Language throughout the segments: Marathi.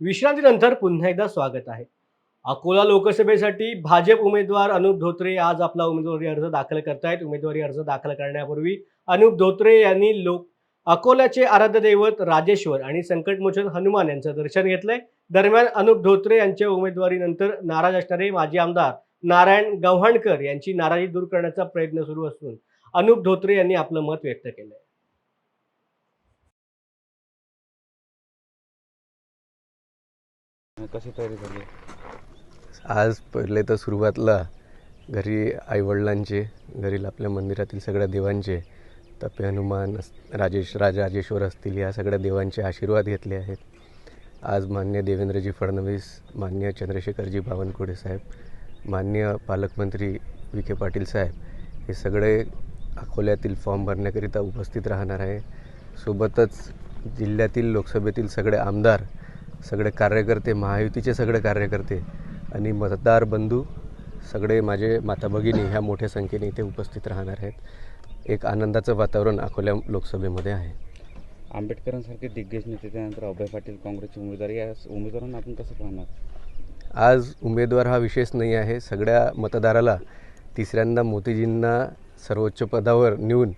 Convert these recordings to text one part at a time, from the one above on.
विश्रांतीनंतर पुन्हा एकदा स्वागत आहे. अकोला लोकसभेसाठी भाजप उमेदवार अनुप धोत्रे आज आपला उमेदवारी अर्ज दाखल करतायत. उमेदवारी अर्ज दाखल करण्यापूर्वी अनुप धोत्रे यांनी अकोल्याचे आराध्य दैवत राजेश्वर आणि संकटमोचन हनुमान यांचं दर्शन घेतलंय. दरम्यान अनुप धोत्रे यांच्या उमेदवारीनंतर नाराज असणारे माजी आमदार नारायण गव्हाणकर यांची नाराजी दूर करण्याचा प्रयत्न सुरू असून अनुप धोत्रे यांनी आपलं मत व्यक्त केलंय. कशी तयारी झाली? आज पहिले तर सुरुवातला घरी आईवडिलांचे, घरी आपल्या मंदिरातील सगळ्या देवांचे, तपे हनुमान, राजेश्वर असतील, या सगळ्या देवांचे आशीर्वाद घेतले आहेत. आज माननीय देवेंद्रजी फडणवीस, माननीय चंद्रशेखरजी बावनकुळे साहेब, माननीय पालकमंत्री विखे पाटील साहेब हे सगळे अकोल्यातील फॉर्म भरण्याकरिता उपस्थित राहणार आहे. सोबतच जिल्ह्यातील लोकसभेतील सगळे आमदार, सगळे कार्यकर्ते, महायुतीचे सगळे कार्यकर्ते आणि मतदार बंधू सगळे माझे माता भगिनी ह्या मोठ्या संख्येने इथे उपस्थित राहणार आहेत. एक आनंदाचं वातावरण अकोला लोकसभेमध्ये आहे. आंबेडकरांसारखे दिग्गज नेते, त्यानंतर अभय पाटील काँग्रेसची उमेदवारी, या उमेदवारांना आपण कसं पाहणार? आज उमेदवार हा विशेष नाही आहे. सगळ्या मतदाराला तिसऱ्यांदा मोदीजींना सर्वोच्च पदावर नेऊन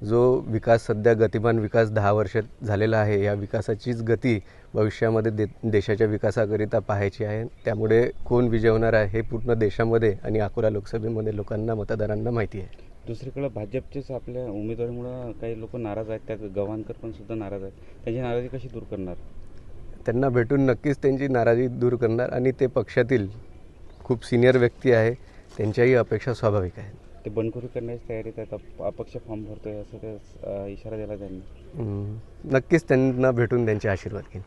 जो विकास, सध्या गतिमान विकास 10 वर्षात झालेला आहे, या विकासाचीच गती भविष्यामध्ये देशाच्या विकासाकरिता पाहायची आहे. त्यामुळे कोण विजय होणार आहे हे पूर्ण देशामध्ये आणि अकोला लोकसभेमध्ये लोकांना, मतदारांना माहिती आहे. दुसरीकडे भाजपचेच आपल्या उमेदवारीमुळं काही लोक नाराज आहेत, त्यात गव्हाणकर पण सुद्धा नाराज आहेत. त्यांची नाराजी कशी दूर करणार? त्यांना भेटून नक्कीच त्यांची नाराजी दूर करणार आणि ते पक्षातील खूप सिनियर व्यक्ती आहे, त्यांच्याही अपेक्षा स्वाभाविक आहेत. ते बंडखोरी करण्याची तयारी, त्यात अपक्ष फॉर्म भरतोय असं ते इशारा दिला त्यांनी. नक्कीच त्यांना भेटून त्यांचे आशीर्वाद घेईन.